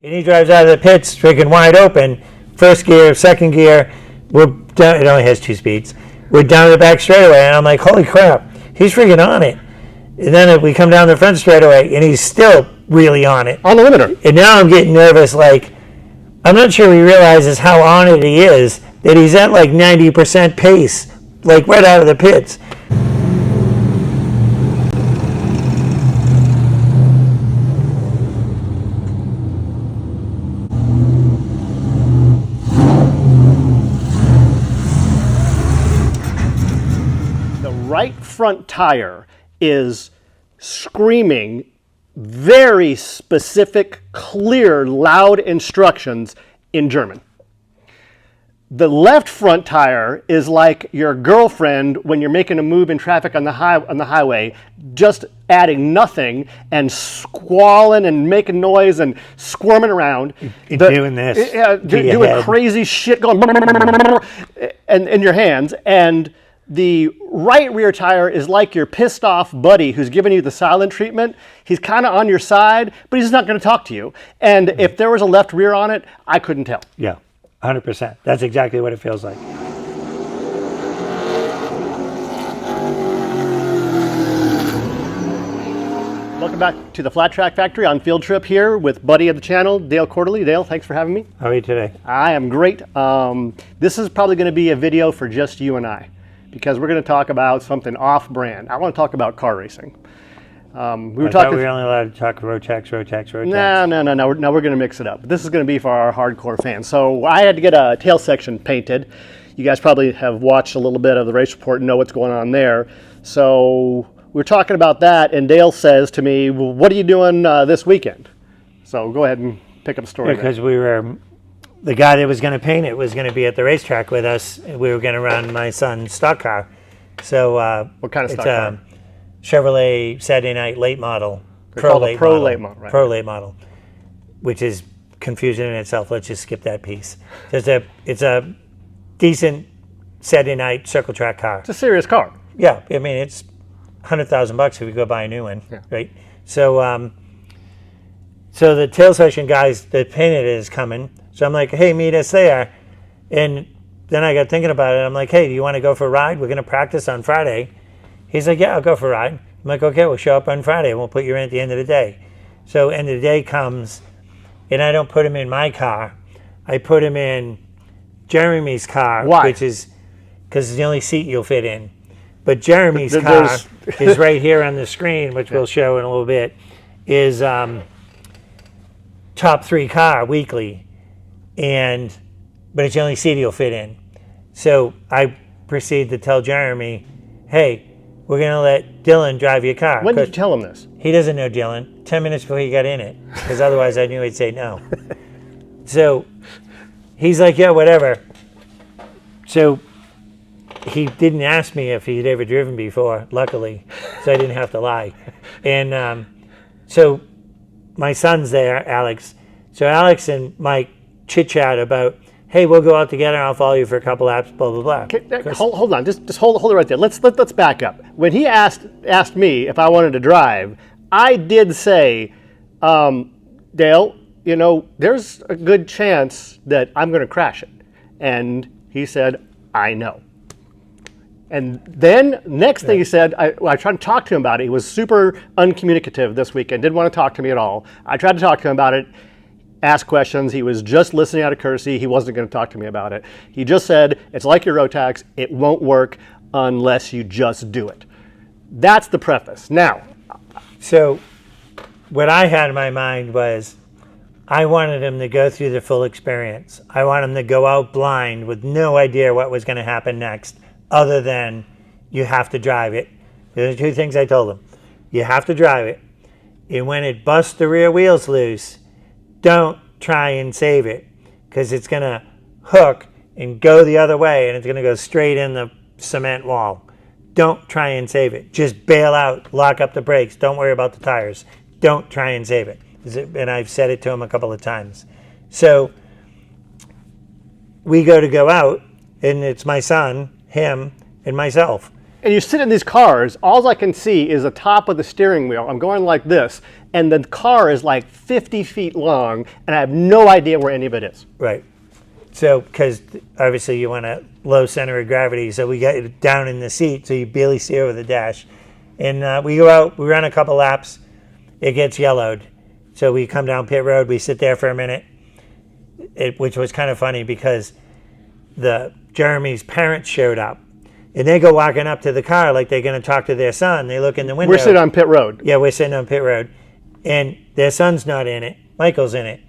And he drives out of the pits freaking wide open. First gear, second gear. We're down. It only has 2 speeds. We're down the back straightaway, and I'm like, holy crap, he's freaking on it. And then we come down the front straightaway, and he's still really on it. On the limiter. And now I'm getting nervous. Like, I'm not sure he realizes how on it he is, that he's at like 90% pace, like right out of the pits. Right front tire is screaming very specific, clear, loud instructions in German. The left front tire is like your girlfriend when you're making a move in traffic on the highway, just adding nothing and squalling and making noise and squirming around. Doing this. Doing crazy shit going and in your hands. And the right rear tire is like your pissed off buddy who's giving you the silent treatment. He's kind of on your side, but he's not going to talk to you. And if there was a left rear on it, I couldn't tell. Yeah, 100%. That's exactly what it feels like. Welcome back to the Flat Track Factory on field trip here with buddy of the channel, Dale Quarterley. Dale, thanks for having me. How are you today? I am great. This is probably going to be a video for just you and I, because we're going to talk about something off-brand. I want to talk about car racing. I thought we were only allowed to talk Rotax. No. Now we're going to mix it up. This is going to be for our hardcore fans. So I had to get a tail section painted. You guys probably have watched a little bit of the race report and know what's going on there. So we're talking about that, and Dale says to me, well, what are you doing this weekend? So go ahead and pick up the story. Because the guy that was going to paint it was going to be at the racetrack with us. We were going to run my son's stock car. So what kind of stock car? It's a Chevrolet Saturday Night late model. Pro late model, right. Pro late model, which is confusing in itself. Let's just skip that piece. It's a decent Saturday night circle track car. It's a serious car. Yeah, I mean it's $100,000 if we go buy a new one, yeah. Right? So so the tail section guys that painted it is coming. So I'm like, hey, meet us there. And then I got thinking about it. I'm like, hey, do you want to go for a ride? We're going to practice on Friday. He's like, yeah, I'll go for a ride. I'm like, okay, we'll show up on Friday and we'll put you in at the end of the day. So end of the day comes, and I don't put him in my car. I put him in Jeremy's car. Why? Which is because it's the only seat you'll fit in. But Jeremy's car is right here on the screen, which we'll show in a little bit, is top 3 car weekly. But it's the only seat he'll fit in. So I proceed to tell Jeremy, hey, we're going to let Dylan drive your car. When did you tell him this? He doesn't know Dylan. 10 minutes before he got in it, because otherwise I knew he'd say no. So he's like, yeah, whatever. So he didn't ask me if he'd ever driven before, luckily, so I didn't have to lie. And so my son's there, Alex. So Alex and Mike chit-chat about, hey, we'll go out together, I'll follow you for a couple laps, blah, blah, blah. Okay, hold on, just hold it right there. Let's back up. When he asked me if I wanted to drive, I did say, Dale, you know, there's a good chance that I'm going to crash it. And he said, I know. And then next thing he said, I tried to talk to him about it. He was super uncommunicative this weekend, didn't want to talk to me at all. I tried to talk to him about it, ask questions. He was just listening out of courtesy. He wasn't going to talk to me about it. He just said, it's like your Rotax. It won't work unless you just do it. That's the preface. Now, so what I had in my mind was I wanted him to go through the full experience. I want him to go out blind with no idea what was going to happen next, other than you have to drive it. There's 2 things I told him. You have to drive it. And when it busts the rear wheels loose, don't try and save it, because it's going to hook and go the other way, and it's going to go straight in the cement wall. Don't try and save it. Just bail out, lock up the brakes. Don't worry about the tires. Don't try and save it. And I've said it to him a couple of times. So we go out, and it's my son, him, and myself. And you sit in these cars, all I can see is the top of the steering wheel. I'm going like this, and the car is like 50 feet long, and I have no idea where any of it is. Right. So, because obviously you want a low center of gravity, so we get it down in the seat, so you barely see over the dash. And we go out, we run a couple laps, it gets yellowed. So we come down pit road, we sit there for a minute, which was kind of funny because Jeremy's parents showed up. And they go walking up to the car like they're going to talk to their son. They look in the window. We're sitting on pit road. Yeah, we're sitting on pit road. And their son's not in it. Michael's in it.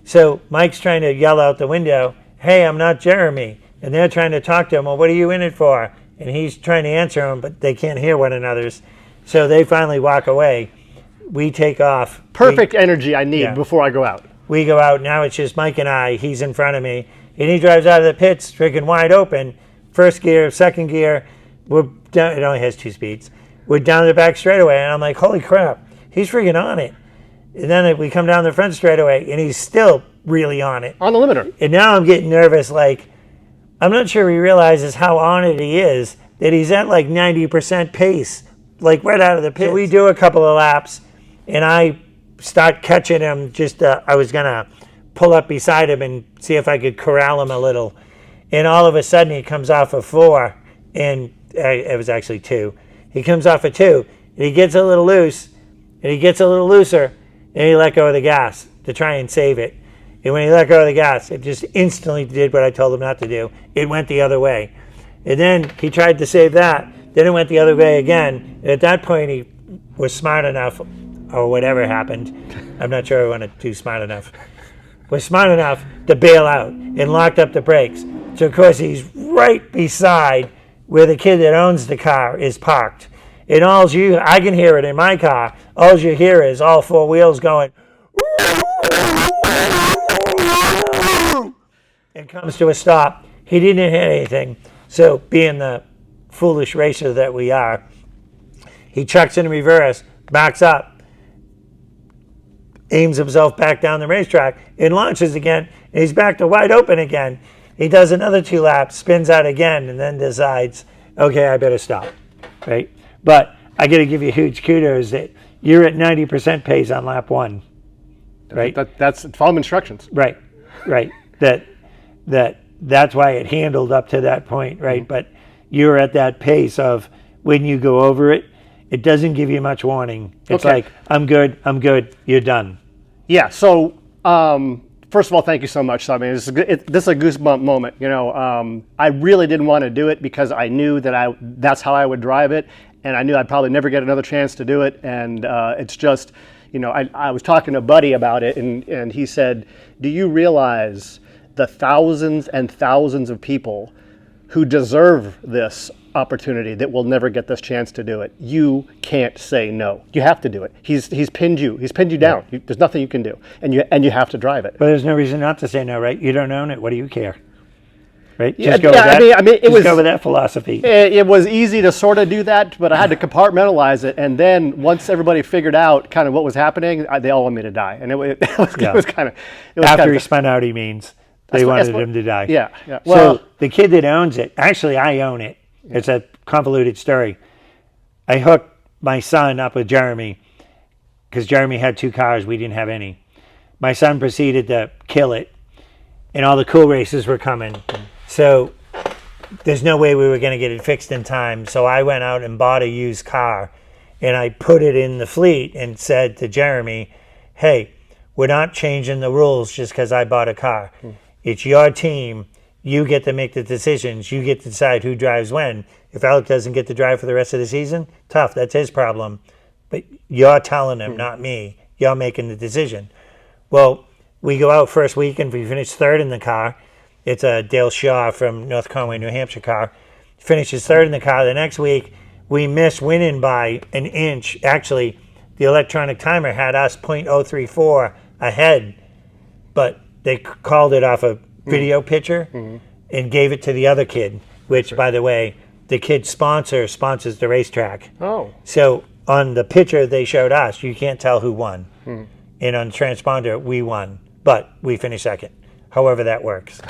So Mike's trying to yell out the window, hey, I'm not Jeremy. And they're trying to talk to him, well, what are you in it for? And he's trying to answer them, but they can't hear one another's. So they finally walk away. We take off. Perfect energy I need before I go out. We go out. Now it's just Mike and I. He's in front of me. And he drives out of the pits, freaking wide open. First gear, second gear, we're down, it only has 2 speeds. We're down the back straightaway, and I'm like, holy crap, he's freaking on it. And then we come down the front straightaway, and he's still really on it. On the limiter. And now I'm getting nervous, like, I'm not sure he realizes how on it he is, that he's at like 90% pace, like right out of the pit. So we do a couple of laps, and I start catching him, I was going to pull up beside him and see if I could corral him a little. And all of a sudden, he comes off of 4, and it was actually 2. He comes off of 2, and he gets a little loose, and he gets a little looser, and he let go of the gas to try and save it. And when he let go of the gas, it just instantly did what I told him not to do. It went the other way. And then he tried to save that. Then it went the other way again. And at that point, he was smart enough, or whatever happened. I'm not sure I want to do smart enough. Was smart enough to bail out and locked up the brakes. So, of course, he's right beside where the kid that owns the car is parked. And I can hear it in my car. All you hear is all 4 wheels going, and comes to a stop. He didn't hit anything. So, being the foolish racer that we are, he chucks in reverse, backs up, aims himself back down the racetrack, and launches again. And he's back to wide open again. He does another 2 laps, spins out again, and then decides, okay, I better stop, right? But I got to give you huge kudos that you're at 90% pace on lap 1, right? That's follow instructions. Right. That's why it handled up to that point, right? Mm-hmm. But you're at that pace of when you go over it, it doesn't give you much warning. It's like, I'm good, you're done. Yeah, so first of all, thank you so much. So, I mean, this is a goosebump moment. You know, I really didn't want to do it because I knew that's how I would drive it, and I knew I'd probably never get another chance to do it. And it's just, you know, I was talking to Buddy about it, and he said, do you realize the thousands and thousands of people who deserve this opportunity that will never get this chance to do it? You can't say no. You have to do it. He's pinned you. He's pinned you down. There's nothing you can do, and you have to drive it. But there's no reason not to say no, right? You don't own it. What do you care? Right? Just go with that. I mean, go with that philosophy. It was easy to sort of do that, but I had to compartmentalize it. And then once everybody figured out kind of what was happening, they all wanted me to die, and it was kind of after he spun out. He means they wanted him to die. Yeah. Well, so the kid that owns it, actually, I own it. Yeah. It's a convoluted story. I hooked my son up with Jeremy because Jeremy had 2 cars. We didn't have any. My son proceeded to kill it, and all the cool races were coming. So there's no way we were going to get it fixed in time. So I went out and bought a used car, and I put it in the fleet and said to Jeremy, hey, we're not changing the rules just because I bought a car. It's your team. You get to make the decisions. You get to decide who drives when. If Alec doesn't get to drive for the rest of the season, tough. That's his problem. But you're telling him, not me. You're making the decision. Well, we go out first weekend. We finish 3rd in the car. It's a Dale Shaw from North Conway, New Hampshire car. Finishes 3rd in the car. The next week, we missed winning by an inch. Actually, the electronic timer had us .034 ahead, but they called it off a video picture and gave it to the other kid, which, by the way, the kid's sponsors the racetrack. Oh. So on the picture they showed us, you can't tell who won. And on the transponder, we won, but we finished 2nd. However that works.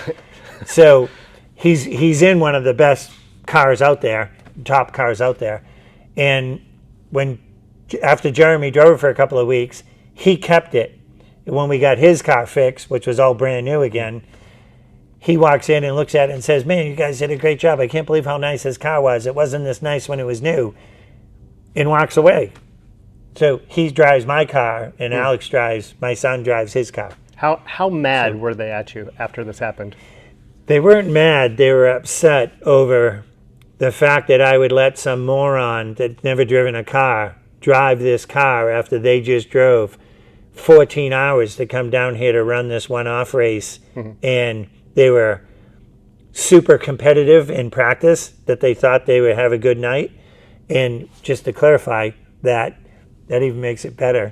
So he's in one of the best cars out there, top cars out there. And after Jeremy drove it for a couple of weeks, he kept it. And when we got his car fixed, which was all brand new again, he walks in and looks at it and says, "Man, you guys did a great job. I can't believe how nice this car was. It wasn't this nice when it was new," and walks away. So he drives my car, and Alex drives, my son drives his car. How mad were they at you after this happened? They weren't mad. They were upset over the fact that I would let some moron that's never driven a car drive this car after they just drove 14 hours to come down here to run this one-off race. And they were super competitive in practice, that they thought they would have a good night. And just to clarify that even makes it better.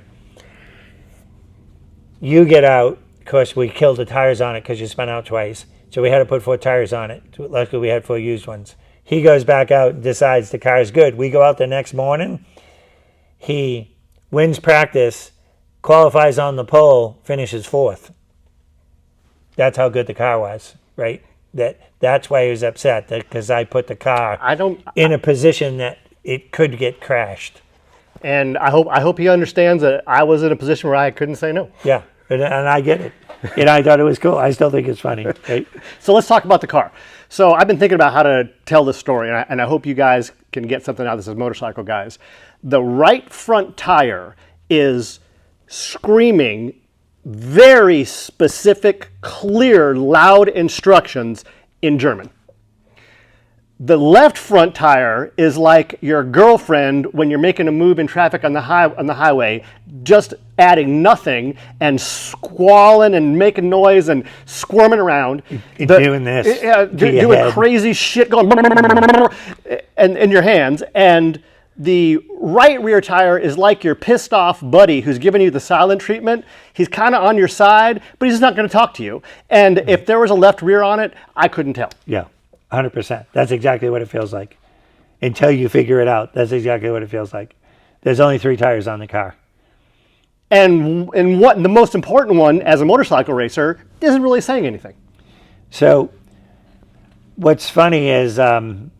You get out, of course, we killed the tires on it because you spun out twice. So we had to put 4 tires on it. Luckily, we had 4 used ones. He goes back out and decides the car's good. We go out the next morning. He wins practice, qualifies on the pole, finishes 4th. That's how good the car was, right? That's why he was upset, because I put the car in a position that it could get crashed. And I hope he understands that I was in a position where I couldn't say no. Yeah, and I get it. And I thought it was cool. I still think it's funny. Right? So let's talk about the car. So I've been thinking about how to tell this story, and I hope you guys can get something out of this as motorcycle guys. The right front tire is screaming very specific, clear, loud instructions in German. The left front tire is like your girlfriend when you're making a move in traffic on the highway, just adding nothing and squalling and making noise and squirming around. Doing this. Doing crazy shit going and in your hands. And the right rear tire is like your pissed off buddy who's giving you the silent treatment. He's kind of on your side, but he's not going to talk to you. And if there was a left rear on it, I couldn't tell. Yeah, 100%. That's exactly what it feels like. Until you figure it out, that's exactly what it feels like. There's only 3 tires on the car. And what the most important one as a motorcycle racer isn't really saying anything. So what's funny is the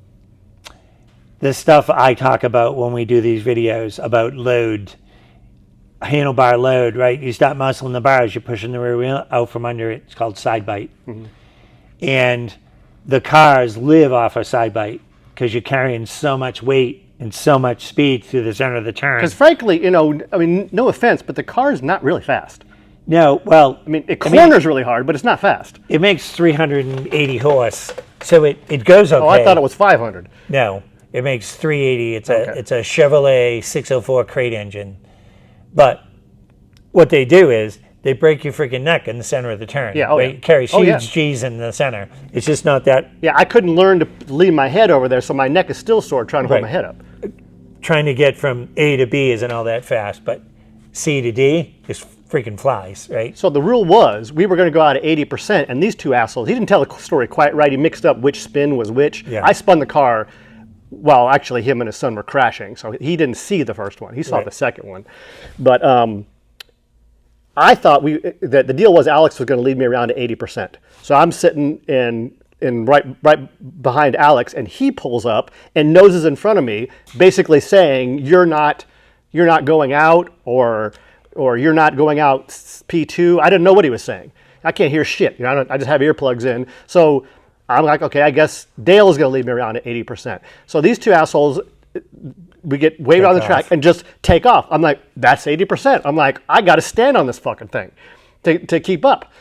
stuff I talk about when we do these videos about load, handlebar load, right? You stop muscling the bars, you're pushing the rear wheel out from under it. It's called side bite. And the cars live off a side bite because you're carrying so much weight and so much speed through the center of the turn. Because frankly, no offense, but the car's not really fast. No, well... it corners really hard, but it's not fast. It makes 380 horse, so it goes okay. Oh, I thought it was 500. No, it makes 380. It's a Chevrolet 604 crate engine. But what they do is they break your freaking neck in the center of the turn. Yeah, It carries huge G's in the center. It's just not that... Yeah, I couldn't learn to lean my head over there, so my neck is still sore trying to hold my head up. Trying to get from A to B isn't all that fast, but C to D is freaking flies, right? So the rule was we were going to go out at 80%, and these two assholes, he didn't tell the story quite right. He mixed up which spin was which. Yeah. I spun the car while actually him and his son were crashing, so he didn't see the first one. He saw the second one. But I thought that the deal was Alex was going to lead me around to 80%. So I'm sitting in right behind Alex, and he pulls up and noses in front of me, basically saying, "You're not going out," or "You're not going out P2." I didn't know what he was saying. I can't hear shit. I just have earplugs in. So I'm like, okay, I guess Dale is going to lead me around to 80%. So these two assholes, we get waved on the track and just take off. I'm like, that's 80%. I'm like, I got to stand on this fucking thing to keep up.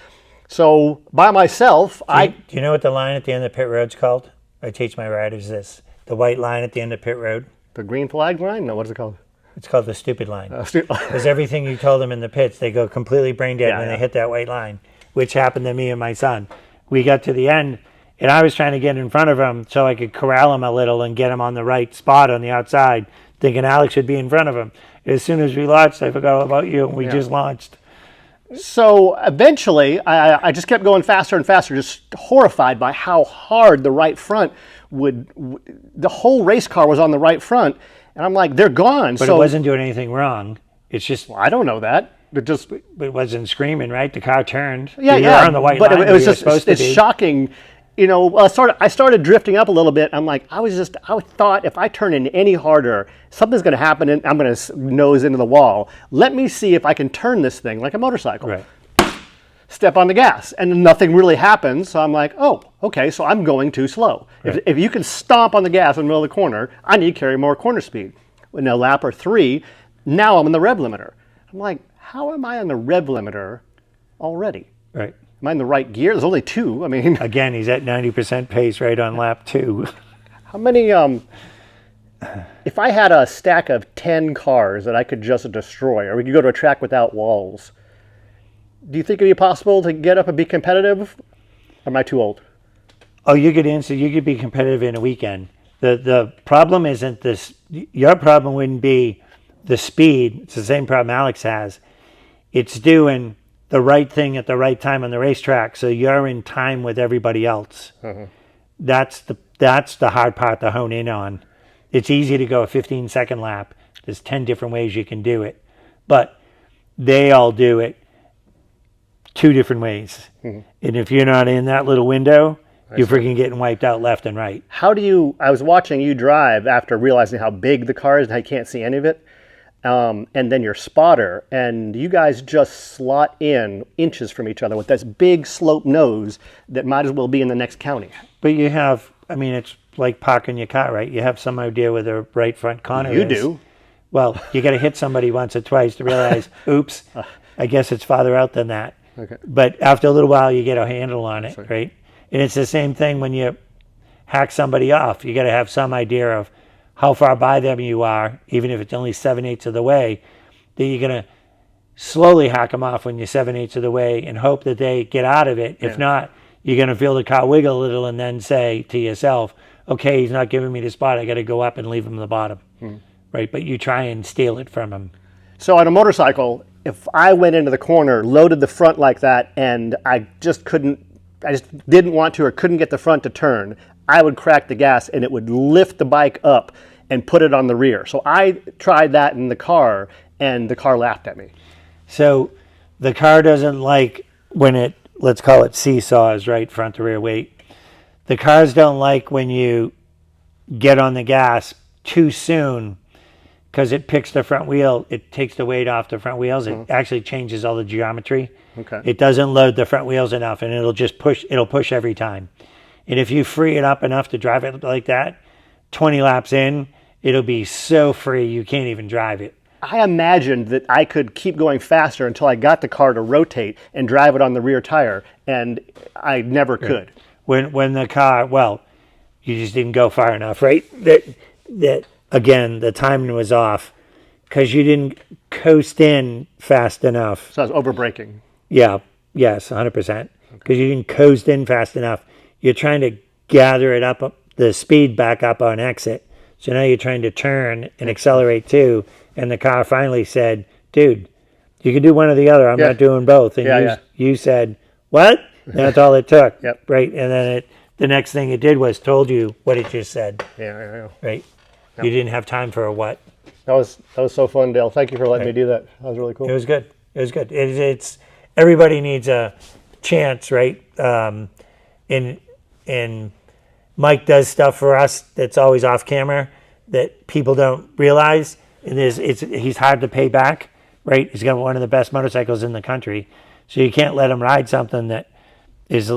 So by myself, Do you know what the line at the end of pit road's called? I teach my riders this. The white line at the end of pit road. The green flag line? No, what is it called? It's called the stupid line. Because everything you told them in the pits, they go completely brain dead when they hit that white line, which happened to me and my son. We got to the end, and I was trying to get in front of him so I could corral him a little and get him on the right spot on the outside, thinking Alex should be in front of him. As soon as we launched, I forgot all about you, and we just launched. So eventually, I just kept going faster and faster, just horrified by how hard the right front the whole race car was on the right front, and I'm like, they're gone. But it wasn't doing anything wrong. It's just... Well, I don't know that. It wasn't screaming, right? The car turned. Yeah, You're on the white line. It was just, it's shocking, I started drifting up a little bit. I'm like, I thought if I turn in any harder, something's going to happen and I'm going to nose into the wall. Let me see if I can turn this thing like a motorcycle. Right. Step on the gas, and nothing really happens. So I'm like, oh, okay, so I'm going too slow. Right. If you can stomp on the gas in the middle of the corner, I need to carry more corner speed. In a lap or 3, now I'm in the rev limiter. I'm like, how am I on the rev limiter already? Right. Am I in the right gear? There's only 2. I mean, Again, he's at 90% pace right on lap 2. how many? If I had a stack of 10 cars that I could just destroy, or we could go to a track without walls, do you think it'd be possible to get up and be competitive? Or am I too old? Oh, you could be competitive in a weekend. The problem isn't this. Your problem wouldn't be the speed. It's the same problem Alex has. It's doing the right thing at the right time on the racetrack, so you're in time with everybody else. Uh-huh. That's the hard part to hone in on. It's easy to go a 15-second lap. There's 10 different ways you can do it, but they all do it 2 different ways. Mm-hmm. And if you're not in that little window, you're freaking getting wiped out left and right. I was watching you drive after realizing how big the car is and I can't see any of it. And then your spotter, and you guys just slot in inches from each other with this big slope nose that might as well be in the next county. But you have, it's like parking your car, right? You have some idea where the right front corner is. You do. Well, you got to hit somebody once or twice to realize, oops, I guess it's farther out than that. Okay. But after a little while, you get a handle on it, right? And it's the same thing when you hack somebody off. You got to have some idea of how far by them you are, even if it's only 7/8 of the way, that you're going to slowly hack them off when you're 7/8 of the way and hope that they get out of it. If not, you're going to feel the car wiggle a little and then say to yourself, okay, he's not giving me the spot. I got to go up and leave him the bottom, right? But you try and steal it from him. So on a motorcycle, if I went into the corner, loaded the front like that, and I just didn't want to or couldn't get the front to turn, I would crack the gas and it would lift the bike up and put it on the rear. So I tried that in the car and the car laughed at me. So the car doesn't like when it, let's call it seesaws, right, front to rear weight. The cars don't like when you get on the gas too soon because it picks the front wheel. It takes the weight off the front wheels. It actually changes all the geometry. Okay. It doesn't load the front wheels enough, and it'll push every time. And if you free it up enough to drive it like that, 20 laps in, it'll be so free you can't even drive it. I imagined that I could keep going faster until I got the car to rotate and drive it on the rear tire, and I never could. When the car, you just didn't go far enough, right? That again, the timing was off because you didn't coast in fast enough. So I was over braking. Yeah, yes, 100%. Because you didn't coast in fast enough. You're trying to gather it up, the speed back up on exit. So now you're trying to turn and accelerate too. And the car finally said, dude, you can do one or the other. I'm not doing both. And you said, what? And that's all it took. Yep. Right? And then the next thing it did was told you what it just said. Yeah. Right? Yep. You didn't have time for a what. That was so fun, Dale. Thank you for letting me do that. That was really cool. It was good. It's everybody needs a chance, right? And Mike does stuff for us that's always off camera that people don't realize. And he's hard to pay back, right? He's got one of the best motorcycles in the country. So you can't let him ride something that is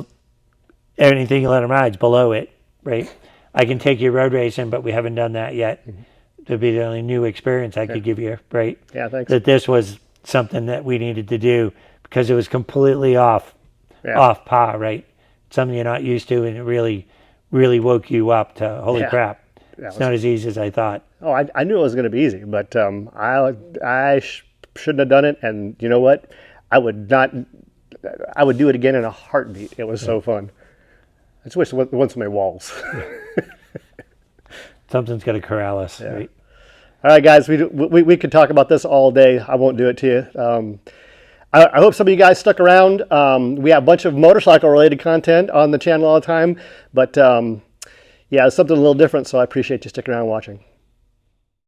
anything you let him ride is below it, right? I can take you road racing, but we haven't done that yet. Mm-hmm. It'd be the only new experience I could give you, right? Yeah, thanks. That this was something that we needed to do because it was completely off par, right? Something you're not used to, and it really, really woke you up to, holy crap. Yeah, it's not as easy as I thought. Oh, I knew it was going to be easy, but I shouldn't have done it. And you know what? I would do it again in a heartbeat. It was so fun. I just wish it wasn't so many walls. Something's got to corral us, right? All right, guys, we could talk about this all day. I won't do it to you. I hope some of you guys stuck around. We have a bunch of motorcycle-related content on the channel all the time, but it's something a little different, so I appreciate you sticking around and watching.